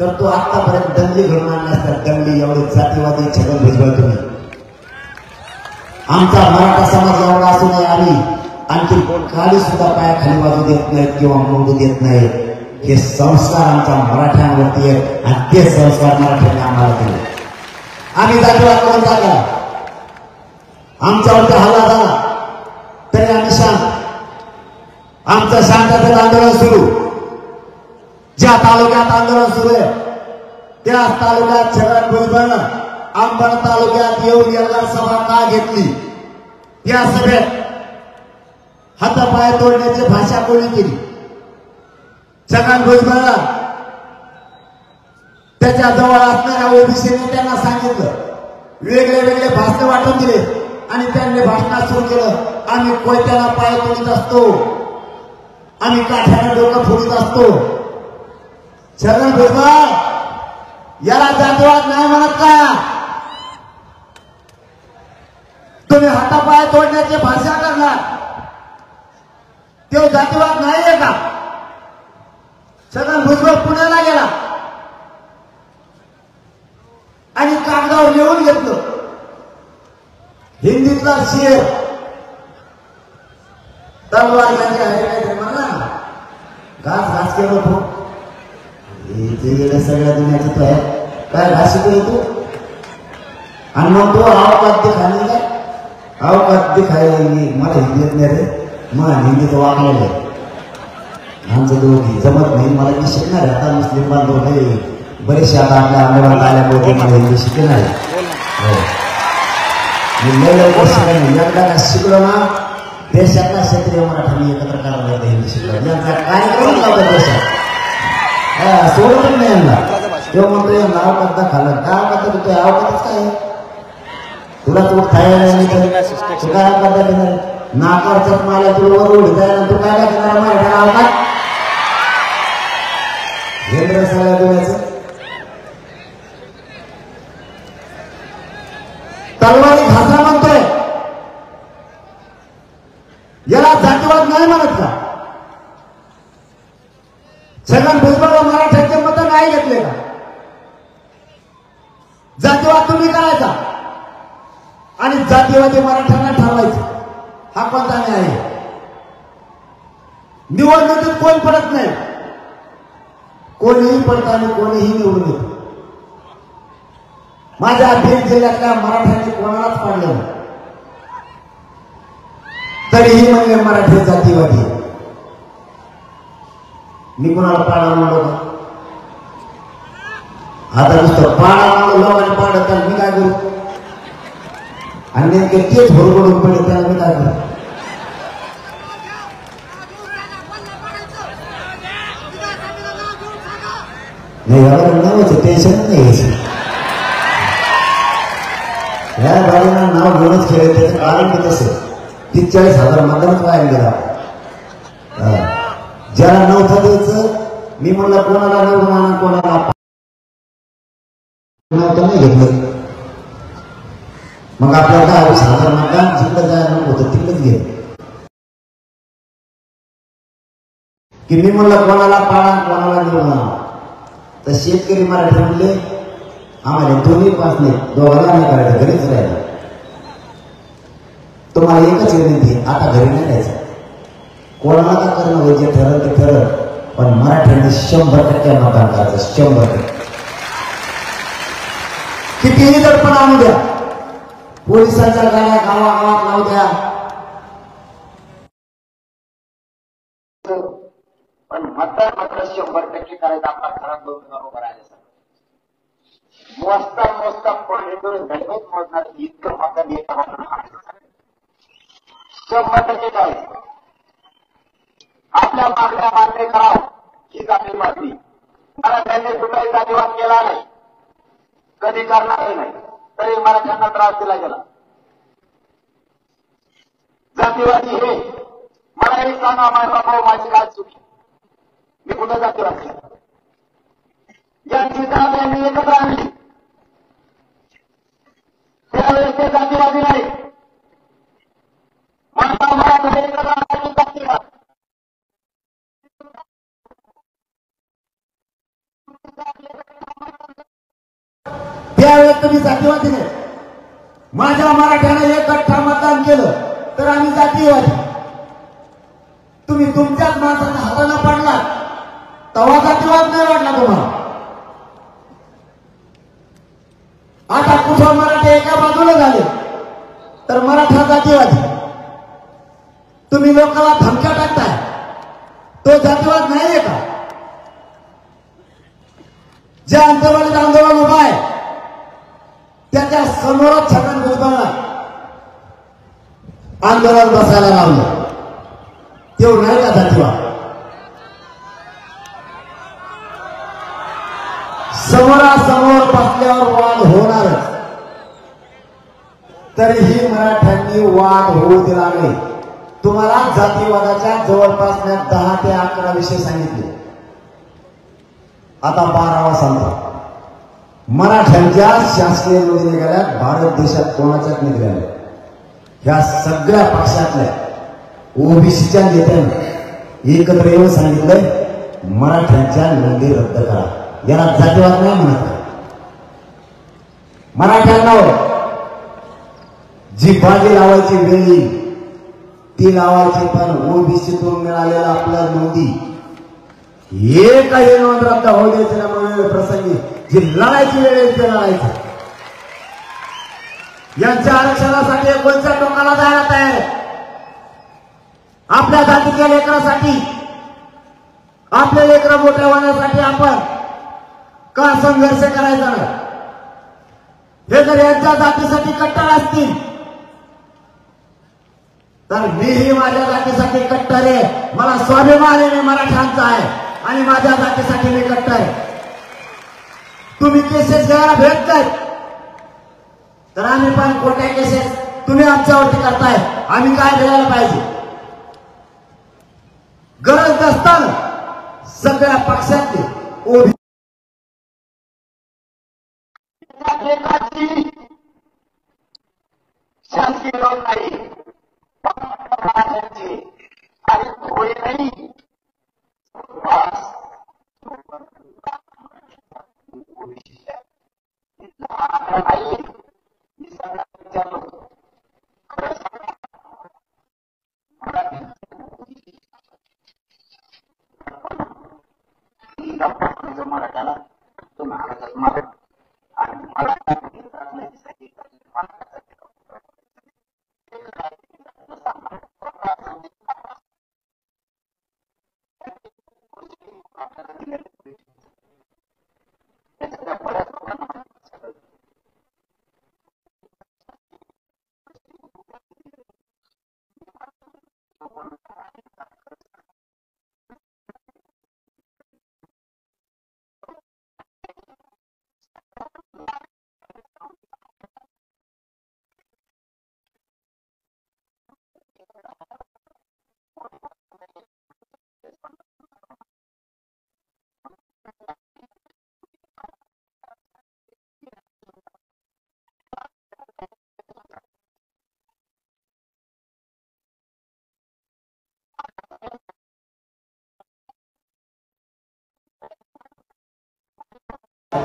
Speaker 1: तर तू आतापर्यंत दंगली घडून आणल्या असतात. दंगली एवढी जातीवादी छगन भुजबळ तुम्ही. आमचा मराठा समाज एवढा असून आम्ही आणखी खाली सुद्धा पायाखाली बाजू देत नाहीत किंवा मोडू देत नाहीत. हे संस्कार आमच्या मराठ्यांवरती आहेत आणि ते संस्कार मराठ्यांनी आम्हाला दिले. आम्ही जातीवाद करून टाकला, आमच्यावरती हल्ला झाला तरी आम्ही शांत. आमचं शांततेत आंदोलन सुरू. ज्या तालुक्यात आंदोलन सुरू आहे त्या तालुक्यात छगन भुजबळनं अंबड तालुक्यात येऊन एल्गार सभा का घेतली? या सभेत हातापाय तोडण्याची भाषा कोणी केली? छगन भुजबळला त्याच्या जवळ असणाऱ्या ओबीसी नेत्यांना सांगितलं, वेगळे वेगळे भाषण वाटून दिले आणि त्यांनी भाषणात सुरू केलं, आम्ही कोयत्याला पाय तोडीत असतो, आम्ही काठ्याला डोकं फोडीत असतो. छगन भुजबळ याला जातीवाद नाही म्हणत का? तुम्ही हातापाय तोडण्याची भाषा करणार, तो जातीवाद नाहीये का? छगन भुजबळ पुण्याला गेला आणि कागदावर लिहून घेतलं हिंदीतला शेर, तलवार त्यांची आहे काहीतरी म्हणला ना, घास घास केलं तो सगळ्या दुनियाचं तो आहे. काय घास शिकवलं तू? आणि मग तो अवकात दिखायला काय? अवकात दिखायला मला हिंदी येत नाही रे, मला हिंदीचं वागलेलं आहे. आमचं दोघी जमत नाही. मला मी शिकणार आहे आता. मुस्लिम बांधव नाही बरेचसे आता आपल्या आंदोलनात आल्यामुळे मला हिंदी शिकणार आहे. एकदा का शिकलो ना देशातला क्षेत्रीय मराठी एकत्र करायला येतं. हिंदी शिकलो त्यांचा कार्यक्रम लावतो देशात सोडत नाही यांना. तेव्हा म्हणतो यांना अवकात दाखवलं. काय अवकात होतो? अवकातच काय? तुला तू खायला नाही तर तू काय अवकात दाखवणार? नाकावरच्याच माला तुला वर उडी जायला तू काय दाखवणार मराठ्याला अवकात? हेंद्र सगळ्या डोळ्याचं तलवारी घासा म्हणतोय, याला जातीवाद नाही म्हणत का? छगन भुजबळ मराठ्यांचे मत नाही घेतले का? जातीवाद तुम्ही करायचा आणि जातीवादी मराठ्यांना ठरवायचं. हा कोणता न्याय आहे? निवडणुकीत कोण पडत नाही, कोणीही पडत आणि कोणीही निवडून येतो. माझ्या बीड जिल्ह्यातल्या मराठ्यांनी कोणालाच पाडलं नाही, तरीही म्हणले मराठी जातीवादी. मी कोणाला पाडा म्हणलो का? आता नुसतं पाडा म्हणलं लोकांनी पाडत त्याला मी काय करू? आणि नेमके तेच भरभरून पडले त्याला मी काय करू? नाही एवढं नावाचं टेन्शन नाही घ्यायचं. ह्या बाळींना नाव घेऊनच खेळ. त्याचं कारण की तसं 43,000 मतदानच व्हायला गेला. ज्याला नव्हतं द्यायचं मी म्हणलं कोणाला निवडून आणा, कोणाला नव्हतं नाही घेतलं. मग आपल्याला 10,000 मतदान जिकडं जायला होतं तिकडेच गेलं की मी म्हणलं कोणाला पाळा कोणाला निवडून आणा. तर शेतकरी मराठी म्हणले आम्हाला दोन्ही पास नाही, दोघांना नाही करायचं, घरीच राहायचं. तुम्हाला एकच विनंती, आता घरी नाही राहायचं. कोणाला का करणं म्हणजे ठरल ते ठरल, पण मराठ्यांनी 100% मतदान करायचं. 100%. कितीही दडपण आणू द्या, पोलिसांच्या गाड्या गावागावात लावू द्या, पण मतदान मात्र 100% करायचं. आपला घरात बघून उभं राहायचं. मोजता कोणी घडवत मोजणार इतकं मतदान एका मात्र 100% करायचं. आपल्या मागण्या मान्य करा हीच आपली मागणी. मला त्यांनी कुठलाही जातीवाद केला नाही, कधी करणारही नाही, तरी मला त्यांना त्रास दिला गेला. जातीवादी हे मला एक सांगा, माझा भाऊ माझी काय चुकी? मी कुठं जातीवाद केला? यांची जात यांनी एकत्र आणली त्यावेळेस ते जातीवादी नाही. माझा मराठा लेकरांसाठी जातीवाद. त्यावेळेस तुम्ही जातीवादी नाही. माझ्या मराठ्याने एक गठ्ठा मतदान केलं तर आम्ही जातीवादी. तुम्ही तुमच्याच माणसाच्या हाताला पडला तेव्हा जातीवाद नाही वाटला तुम्हाला. आता कुठं मराठे एका बाजूला झाले तर मराठा जातीवादी. तुम्ही लोकांना धमक्या टाकताय, तो जातीवाद नाहीये का? जे आंदोलन उभा आहे त्याच्या समोरच छगन भुजबळला आंदोलन बसायला लावलं, तेवढं नाही का जातीवाद? समोरासमोर बसल्यावर वाद होणारच. तरीही मराठ्यांनी वाद होऊ दिला नाही. तुम्हाला जातीवादाच्या जवळपास 10 ते 11 विषय सांगितले. आता 12वा सांगतो. मराठ्यांच्या शासकीय नोंदी निघाल्या भारत देशात कोणाच्याच निघाल्या. ह्या सगळ्या पक्षातल्या ओबीसीच्या नेत्यांनी एकत्र येऊन सांगितलंय मराठ्यांच्या नोंदी रद्द करा. याला जातीवाद नाही म्हणत. मराठ्यांना जी बाजी लावायची वेळ येईल ती लावायची, पण ओबीसीतून मिळालेला आपला नोंदी एकही नोंद रद्द होऊ द्यायची ना. म्हणून प्रसंगी जी लढायची वेळ येईल ते लढायचं. यांच्या आरक्षणासाठी कोणत्या टोकाला जायला तयार आहे? आपल्या जातीच्या लेकरासाठी, आपले लेकरं मोठ्या होण्यासाठी आपण का संघर्ष करायचा नाही? हे जर यांच्या जातीसाठी कट्टर असतील तर मीही माझ्या जातीसाठी कट्टर आहे. मला स्वाभिमान आहे, मराठ्यांचा आहे आणि माझ्या जातीसाठी मी कट्टर आहे. तुम्ही केसेस घ्यायला भेट नाही तर आम्ही पण कोणत्या केसेस तुम्ही आमच्यावरती करताय, आम्ही काय घ्यायला पाहिजे? गरज नसताना सगळ्या पक्षातले ओबीसी शासकीय लोक नाही आणि थोडे नाही मराठाला तो महाराजात मारत आणि मला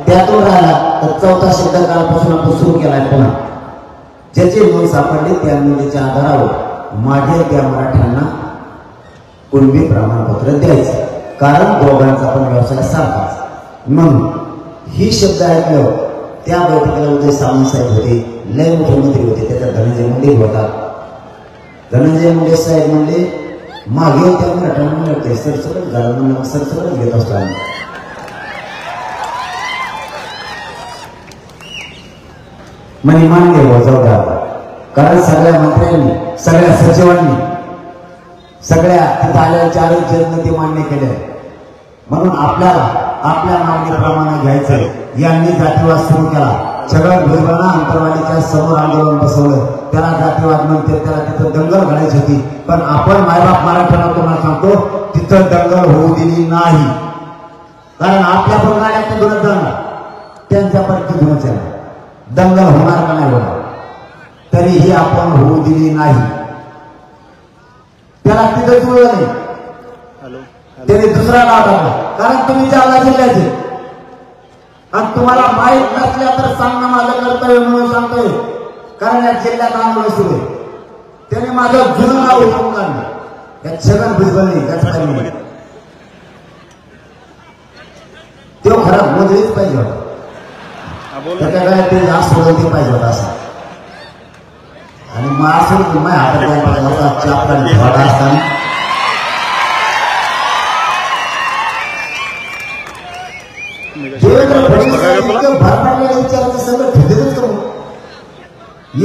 Speaker 1: त्यातून राहिला तर 4था शब्द काळापासून आपण सुरू केलाय. पुन्हा ज्याची नोंद सापडली त्या नोंदीच्या आधारावर माझ्या त्या मराठ्यांना कुणबी प्रमाणपत्र द्यायचं, कारण दोघांचा पण व्यवसाय सारखाच. म्हणून ही शब्द ऐकल्यावर त्या बैठकीला उदय सामंत साहेब होते, लय मोठे मंत्री होते, त्याच्यात धनंजय मुंडे होता. धनंजय मुंडे साहेब म्हणले मागे त्या मराठ्यांना म्हणले सरसकट झालं, म्हणलं सरसकट घेत असतो आम्ही. म्हणे मान्य हो जाऊ द्या, कारण सगळ्या मंत्र्यांनी, सगळ्या सचिवांनी, सगळ्या तिथं आलेल्या आरोग्य ते मान्य केले. म्हणून आपल्याला आपल्या मागणीप्रमाणे घ्यायचं. यांनी जातीवाद सुरू केला. छगन भुजबळांना अंतरवालीच्या समोर आंदोलन बसवलं, त्याला जातीवाद म्हणते, त्याला तिथं दंगल घालायची होती. पण आपण मायबाप मराठ्यांना तुम्हाला सांगतो तिथं दंगल होऊ दिली नाही, कारण आपल्या पण गाड्यात धुणत जाणार, त्यांच्या पण धुणच येणार. दंगल होणार का नाही होणार? तरीही आपण होऊ दिली नाही. त्याला तिथं जुळलं नाही. त्याने दुसरा नाव टाकला. कारण तुम्ही जालना जिल्ह्याचे आणि तुम्हाला माहीत नसल्या तर सांगणं माझं कर्तव्य म्हणून सांगतोय. कारण या जिल्ह्यात आंदोलन सुरू आहे. त्याने माझं जुनं नाव उठवून काढलं. या छगन भुजबळने त्याचा तो खरा मोदीच पाहिजे होता. त्याच्या काय ते जास्त सोडवते पाहिजे होता असं. आणि मग असं तुम्ही हातात पाहिजे होता चापकाने ठेवला असताना देवेंद्र फडणवीस भरपाडलेल्या विचाराचं सगळं ठेवतच करू.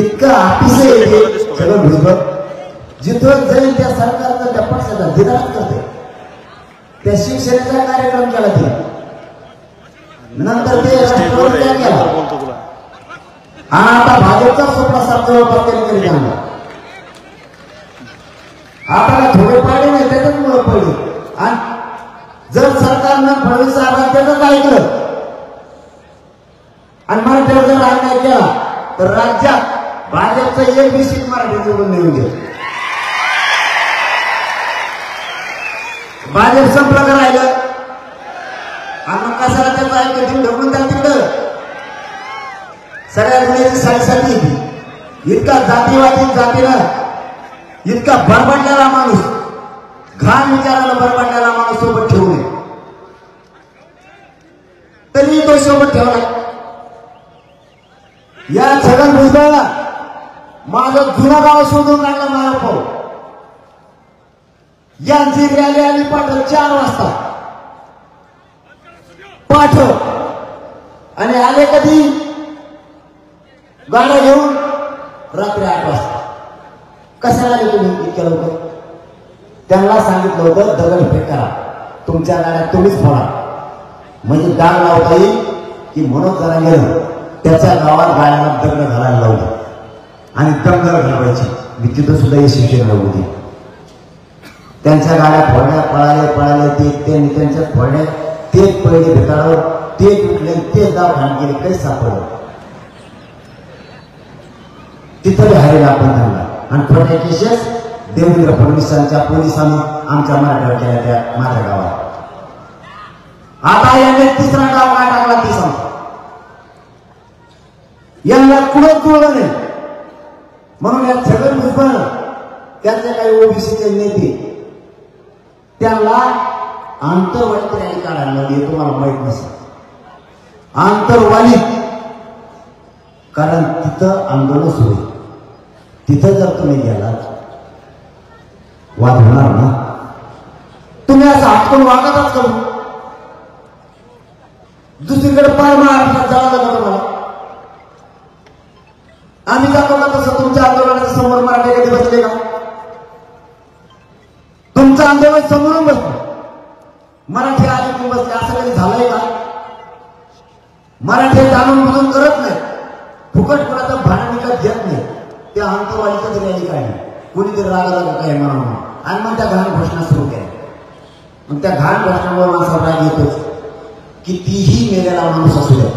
Speaker 1: इतकं ऑफिस आहे सगळं भुजबळ. जिथं जाईल त्या सरकारचं त्या पक्षाचा दिनाच करते. त्या शिवसेनेचा कार्यक्रम केला ते. नंतर ते राष्ट्रवादी केला. आणि आता भाजपचा स्वप्न जवळपास करीत आणला. आता थोडे पाडे नाही त्याच्याच मुळे पडले. आणि जर सरकारनं फडणवीस साहेबांनी त्याचंच ऐकलं आणि मराठीवर जर अन्याय केला तर राज्यात भाजपचं एक सीट मराठी निवडून निघून गेलं. भाजप संपलं का राहिलं. आणि मग कशाला त्याचं ऐकलं ढकलून द्या तिकडं. सगळ्या दुनियाची साडेसाती इतका जातीवादी जातीला इतका बरबडलेला माणूस घाण विचाराला बरबडलेला माणूस सोबत ठेवू नये. तरी तो सोबत ठेवला. या छगन भुजबळला माझं जुनं गाव शोधून काढलं. माझा भाऊ यांची रॅली आली पाठव 4 वाजता पाठव. आणि आले कधी गाड्या घेऊन रात्री 8 वाजता. कशाला आले तुम्ही इतक्या लवकर. त्यांना सांगितलं होतं दगडफेक करा. तुमच्या गाड्या तुम्हीच फोडा म्हणजे डाग लावता येईल की मनोज जरांगे त्याच्या गावात गाड्यांना दगड घालायला लावलं आणि दंगल घालवायची. मी तिथं सुद्धा यशस्वी होती. त्यांच्या गाड्या फोडल्या पळाले ते त्यांच्या फोडल्या. तेच पहिले भेटाळवर ते तुटले तेच दवाखान्यात गेले काही सापडलं. तिथं हरेला आपण त्यांना. आणि खोट्या केसेस देवेंद्र फडणवीसांच्या पोलिसांनी आमच्या मराठ्यावर केल्या त्या माझ्या गावात. आता याने तिसरा गाव काय टाकला ती सांगतो. यांना कुठंच जुळलं नाही. म्हणून या छगन भुजबळ त्यांचे काही ओबीसीचे नेते त्यांना आंतरवालीत रॅली काढायला लावली. तुम्हाला माहित नसेल आंतरवालीत. कारण तिथं आंदोलन सुरू आहे. तिथं जर तुम्ही गेलात वाद होणार ना. तुम्ही असं हातकून वागतच करू. दुसरीकडे पार महाराष्ट्रात जावं लागतं तुम्हाला. आम्ही जातो का तसं तुमच्या आंदोलनाच्या समोर मराठी कधी बसले का. तुमचं आंदोलन समोरून बसलं मराठी आधी बसले असं कधी झालंय का. मराठी जाणून बुजून करत नाही. फुकट कोणाचं भांडण विकत घेत नाही. त्या आंतरवालीच रॅली काढली. कोणीतरी रागाला काय म्हणून आणि मग त्या घाण घोषणा सुरू केल्या. मग त्या घाण घोषणामुळे माणसाला राग येतोच. कितीही मेलेला माणूस असू द्या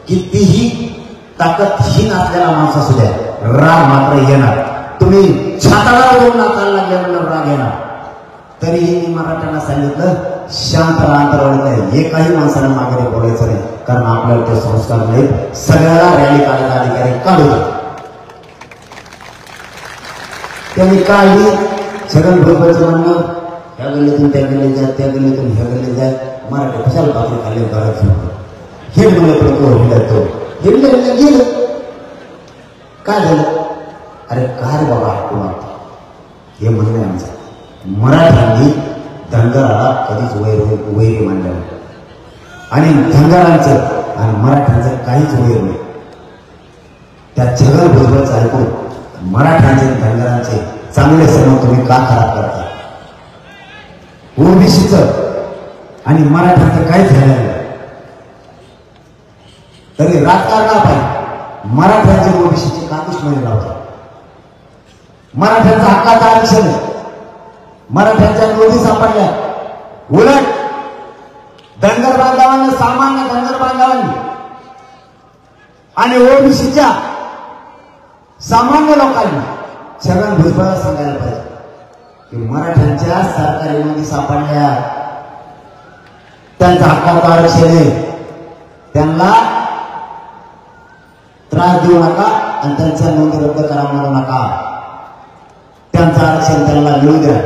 Speaker 1: कितीही ताकदहीन असलेला माणूस असू द्या राग मात्र येणार. तुम्ही छाताला दोन नाचायला लागल्यामुळे राग येणार. तरीही मी मराठ्यांना सांगितलं शांत अंतरावळीत आहे. एकाही माणसाला मागे बोलायचं नाही. कारण आपल्याला ते संस्कार नाहीत. सगळ्याला रॅली काढायला अधिकारी काढू द्या. त्यांनी काढली. छगन भुजबळचं म्हणणं ह्या गल्लीतून त्या गल्लीत जात त्या गल्लीतून ह्या गल्लीत जात मराठी कशाला बाजू खाल्ले घरात हे म्हणलं तो हिंडलं गेलं. काय झालं. अरे काय बाबा कुणा हे म्हणणं आमचं. मराठ्यांनी धनगराला कधीच वैरी मानलं आणि धनगरांचं आणि मराठ्यांचं काहीच वैर नाही. त्या छगन भुजबळचं ऐकून मराठ्यांचे धनगरांचे चांगले संबंध तुम्ही का खराब करता. ओबीसीचं आणि मराठ्यांचं काहीच झालं नाही. तरी राजकारणापायी मराठ्यांचे ओबीसीचे का दुश्मनी लावतात. मराठ्यांचा हक्काचा आरक्षण मराठ्यांच्या नोंदी सापडल्या. उलट धनगर बांधवांना सामान्य धनगर बांधवांनी आणि ओबीसीच्या सामान्य लोकांना छगन भुजबळ सांगायला पाहिजे की मराठ्यांच्या सरकारी नोंदी सापडल्या, त्यांचा हक्काचं आरक्षण आहे, त्यांना त्रास देऊ नका आणि त्यांच्या नोंदी रद्द करा म्हणू नका, त्यांचं आरक्षण त्यांना मिळू द्या,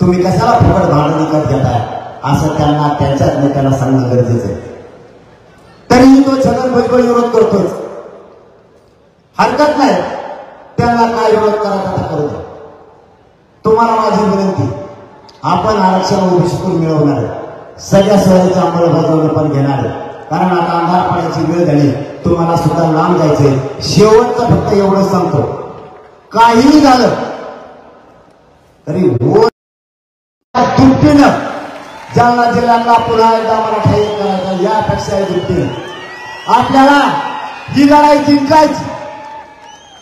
Speaker 1: तुम्ही कशाला फुकट भांडण विकत घेताय असं त्यांना त्यांच्याच नेत्याला सांगणं गरजेचं आहे. तरीही तो छगन भुजबळ विरोध करतोच, हरकत नाही, त्यांना काय विरोध करायचा आता करू द्या. तुम्हाला माझी विनंती, आपण आरक्षण ओबीसीतून मिळवणार आहे, सगळ्या सोयीची अंमलबजावणी पण घेणार आहे, कारण आता अंधार पडायची वेळ झाली, तुम्हाला सुद्धा लांब जायचंय. शेवटचं फक्त एवढं सांगतो, काहीही झालं तरी दुपटीनं जालना जिल्ह्याला पुन्हा एकदा मराठा एक करायचा, यापेक्षा दुपटीनं आपल्याला ही लढाई जिंकायची.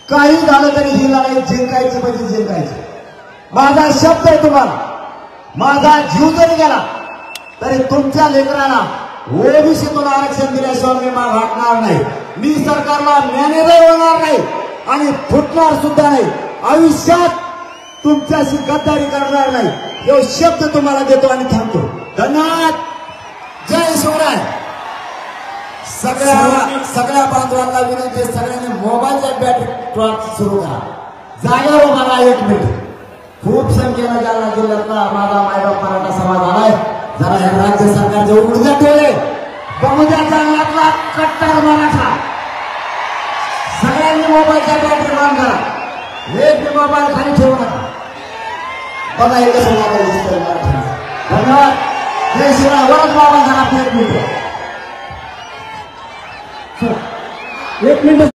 Speaker 1: काही झालं तरी ही लढाई जिंकायची म्हणजे जिंकायची. माझा शब्द आहे तुम्हाला, माझा जीव जरी गेला तरी तुमच्या लेकराला ओबीसीतून आरक्षण दिल्याशिवाय मी माग हटणार नाही. मी सरकारला मॅनेजर होणार नाही आणि फुटणार सुद्धा नाही. आयुष्यात तुमच्याशी गद्दारी करणार नाही, हे शब्द तुम्हाला देतो आणि थांबतो. धन्यवाद. जय शिवराय. सगळ्या बांधवांना विनंती, सगळ्यांनी मोबाईलच्या बॅटरी सुरू करा. जागेवर मला 1 मिनिट. खूप संख्येनं जालना जिल्ह्यातला माझा मायबाप मराठा समाज आलाय. जरा या राज्य सरकारचे उघडून ठेवले, बहुद्या जालन्यातला कट्टर मराठा. सगळ्यांनी मोबाईलच्या बॅटरी बंद करा, एक बी मोबाईल खाली ठेवू नका. बघा हे कसं मोबाईल दिसतोय मराठ्यांचा. धन्यवाद. जय शिवराय. वरच मोबाईल झाला. 1 मिनिट. 1 मिनिट.